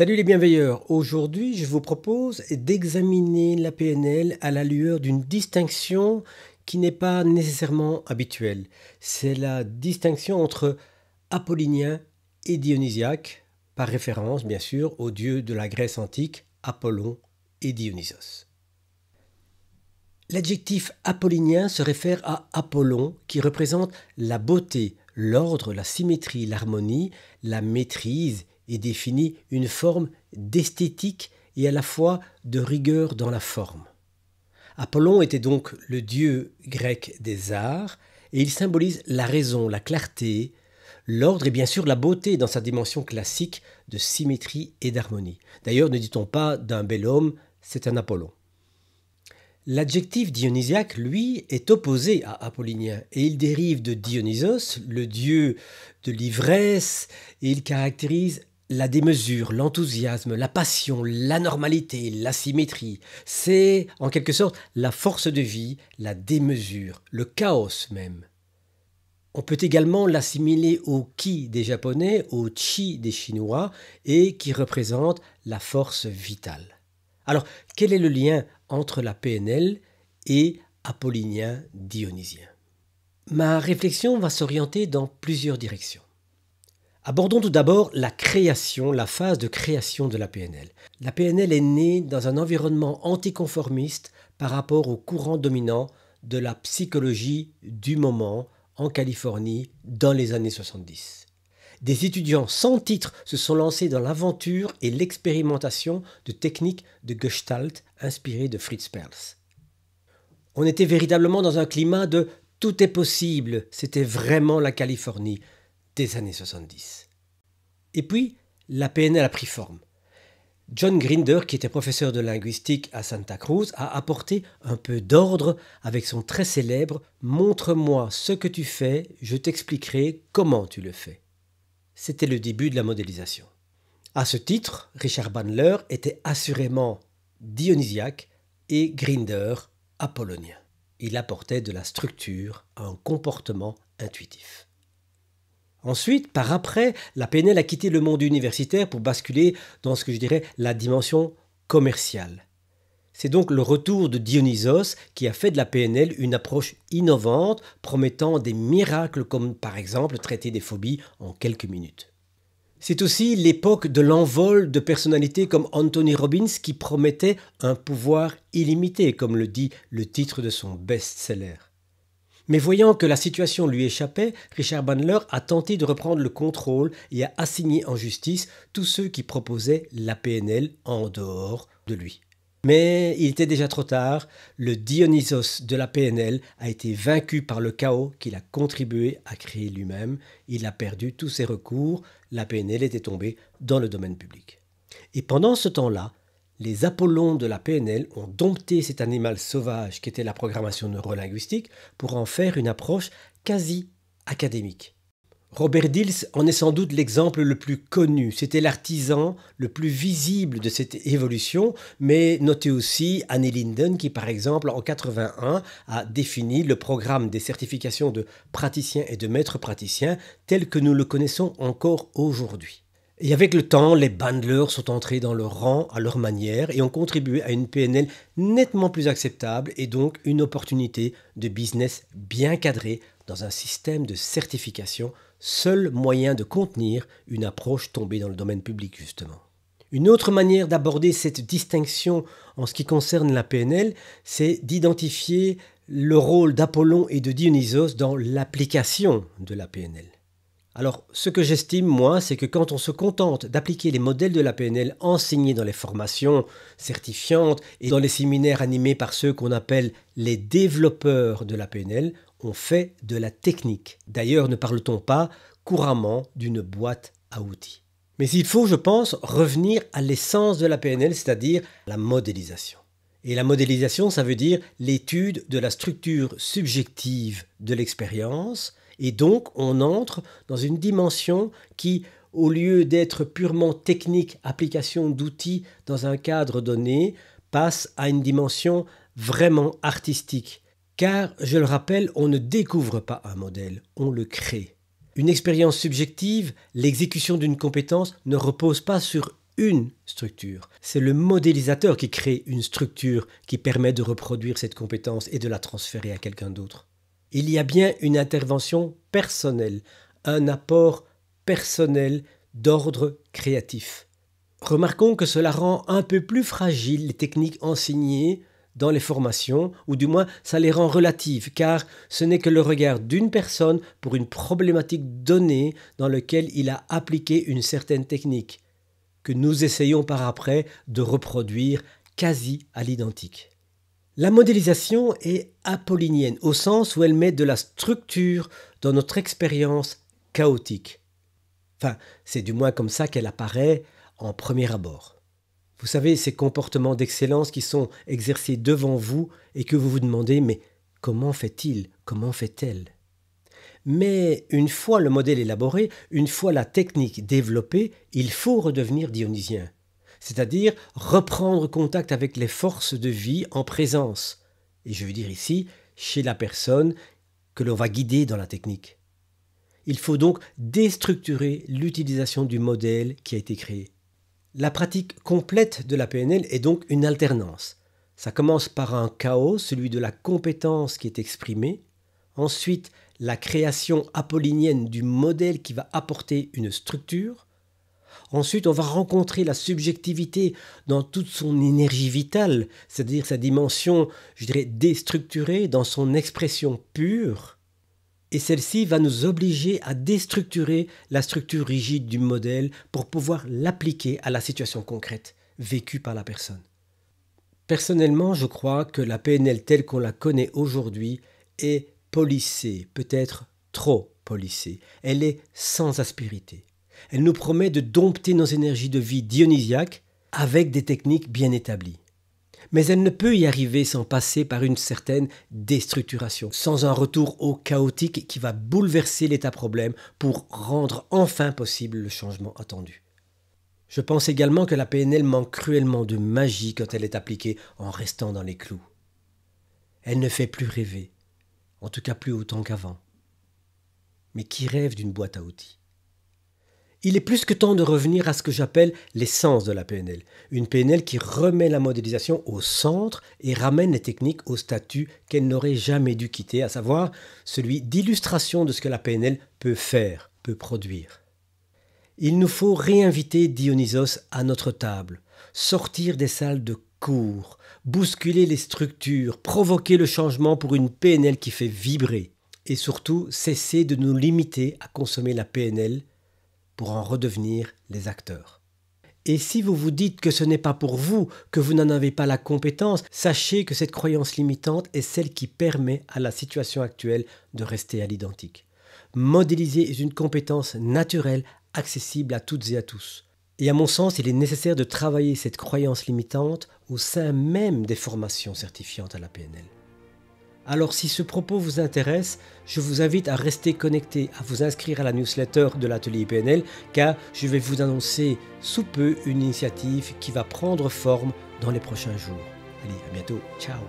Salut les bienveilleurs, aujourd'hui je vous propose d'examiner la PNL à la lueur d'une distinction qui n'est pas nécessairement habituelle. C'est la distinction entre apollinien et dionysiaque, par référence bien sûr aux dieux de la Grèce antique, Apollon et Dionysos. L'adjectif apollinien se réfère à Apollon qui représente la beauté, l'ordre, la symétrie, l'harmonie, la maîtrise et définit une forme d'esthétique et à la fois de rigueur dans la forme. Apollon était donc le dieu grec des arts et il symbolise la raison, la clarté, l'ordre et bien sûr la beauté dans sa dimension classique de symétrie et d'harmonie. D'ailleurs, ne dit-on pas d'un bel homme, c'est un Apollon. L'adjectif dionysiaque, lui, est opposé à apollinien et il dérive de Dionysos, le dieu de l'ivresse, et il caractérise la démesure, l'enthousiasme, la passion, l'anormalité, la symétrie. C'est en quelque sorte la force de vie, la démesure, le chaos même. On peut également l'assimiler au Qi des Japonais, au Chi des Chinois, et qui représente la force vitale. Alors, quel est le lien entre la PNL et apollinien dionysien? Ma réflexion va s'orienter dans plusieurs directions. Abordons tout d'abord la création, la phase de création de la PNL. La PNL est née dans un environnement anticonformiste par rapport au courant dominant de la psychologie du moment en Californie dans les années 70. Des étudiants sans titre se sont lancés dans l'aventure et l'expérimentation de techniques de Gestalt inspirées de Fritz Perls. On était véritablement dans un climat de « tout est possible », c'était vraiment la Californie des années 70. Et puis, la PNL a pris forme. John Grinder, qui était professeur de linguistique à Santa Cruz, a apporté un peu d'ordre avec son très célèbre « Montre-moi ce que tu fais, je t'expliquerai comment tu le fais ». C'était le début de la modélisation. À ce titre, Richard Bandler était assurément dionysiaque et Grinder apollonien. Il apportait de la structure à un comportement intuitif. Ensuite, par après, la PNL a quitté le monde universitaire pour basculer dans ce que je dirais la dimension commerciale. C'est donc le retour de Dionysos qui a fait de la PNL une approche innovante, promettant des miracles comme par exemple traiter des phobies en quelques minutes. C'est aussi l'époque de l'envol de personnalités comme Anthony Robbins qui promettait un pouvoir illimité, comme le dit le titre de son best-seller. Mais voyant que la situation lui échappait, Richard Bandler a tenté de reprendre le contrôle et a assigné en justice tous ceux qui proposaient la PNL en dehors de lui. Mais il était déjà trop tard, le Dionysos de la PNL a été vaincu par le chaos qu'il a contribué à créer lui-même. Il a perdu tous ses recours, la PNL était tombée dans le domaine public. Et pendant ce temps-là, les Apollons de la PNL ont dompté cet animal sauvage qu'était la programmation neurolinguistique pour en faire une approche quasi académique. Robert Dills en est sans doute l'exemple le plus connu. C'était l'artisan le plus visible de cette évolution, mais notez aussi Annie Linden qui, par exemple, en 1981, a défini le programme des certifications de praticiens et de maîtres praticiens tel que nous le connaissons encore aujourd'hui. Et avec le temps, les Bandlers sont entrés dans leur rang à leur manière et ont contribué à une PNL nettement plus acceptable et donc une opportunité de business bien cadrée dans un système de certification, seul moyen de contenir une approche tombée dans le domaine public justement. Une autre manière d'aborder cette distinction en ce qui concerne la PNL, c'est d'identifier le rôle d'Apollon et de Dionysos dans l'application de la PNL. Alors, ce que j'estime, moi, c'est que quand on se contente d'appliquer les modèles de la PNL enseignés dans les formations certifiantes et dans les séminaires animés par ceux qu'on appelle les développeurs de la PNL, on fait de la technique. D'ailleurs, ne parle-t-on pas couramment d'une boîte à outils. Mais il faut, je pense, revenir à l'essence de la PNL, c'est-à-dire la modélisation. Et la modélisation, ça veut dire l'étude de la structure subjective de l'expérience. Et donc, on entre dans une dimension qui, au lieu d'être purement technique, application d'outils dans un cadre donné, passe à une dimension vraiment artistique. Car, je le rappelle, on ne découvre pas un modèle, on le crée. Une expérience subjective, l'exécution d'une compétence ne repose pas sur une structure. C'est le modélisateur qui crée une structure qui permet de reproduire cette compétence et de la transférer à quelqu'un d'autre. Il y a bien une intervention personnelle, un apport personnel d'ordre créatif. Remarquons que cela rend un peu plus fragiles les techniques enseignées dans les formations, ou du moins ça les rend relatives, car ce n'est que le regard d'une personne pour une problématique donnée dans laquelle il a appliqué une certaine technique, que nous essayons par après de reproduire quasi à l'identique. La modélisation est apollinienne, au sens où elle met de la structure dans notre expérience chaotique. Enfin, c'est du moins comme ça qu'elle apparaît en premier abord. Vous savez, ces comportements d'excellence qui sont exercés devant vous et que vous vous demandez « mais comment fait-il ? Comment fait-elle » Mais une fois le modèle élaboré, une fois la technique développée, il faut redevenir dionysien, c'est-à-dire reprendre contact avec les forces de vie en présence, et je veux dire ici, chez la personne que l'on va guider dans la technique. Il faut donc déstructurer l'utilisation du modèle qui a été créé. La pratique complète de la PNL est donc une alternance. Ça commence par un chaos, celui de la compétence qui est exprimée. Ensuite, la création apollinienne du modèle qui va apporter une structure. Ensuite, on va rencontrer la subjectivité dans toute son énergie vitale, c'est-à-dire sa dimension, je dirais, déstructurée dans son expression pure. Et celle-ci va nous obliger à déstructurer la structure rigide du modèle pour pouvoir l'appliquer à la situation concrète, vécue par la personne. Personnellement, je crois que la PNL telle qu'on la connaît aujourd'hui est policée, peut-être trop policée. Elle est sans aspérité. Elle nous promet de dompter nos énergies de vie dionysiaques avec des techniques bien établies. Mais elle ne peut y arriver sans passer par une certaine déstructuration, sans un retour au chaotique qui va bouleverser l'état problème pour rendre enfin possible le changement attendu. Je pense également que la PNL manque cruellement de magie quand elle est appliquée en restant dans les clous. Elle ne fait plus rêver, en tout cas plus autant qu'avant. Mais qui rêve d'une boîte à outils ? Il est plus que temps de revenir à ce que j'appelle l'essence de la PNL. Une PNL qui remet la modélisation au centre et ramène les techniques au statut qu'elle n'aurait jamais dû quitter, à savoir celui d'illustration de ce que la PNL peut faire, peut produire. Il nous faut réinviter Dionysos à notre table, sortir des salles de cours, bousculer les structures, provoquer le changement pour une PNL qui fait vibrer et surtout cesser de nous limiter à consommer la PNL pour en redevenir les acteurs. Et si vous vous dites que ce n'est pas pour vous, que vous n'en avez pas la compétence, sachez que cette croyance limitante est celle qui permet à la situation actuelle de rester à l'identique. Modéliser est une compétence naturelle, accessible à toutes et à tous. Et à mon sens, il est nécessaire de travailler cette croyance limitante au sein même des formations certifiantes à la PNL. Alors si ce propos vous intéresse, je vous invite à rester connecté, à vous inscrire à la newsletter de l'atelier PNL, car je vais vous annoncer sous peu une initiative qui va prendre forme dans les prochains jours. Allez, à bientôt, ciao.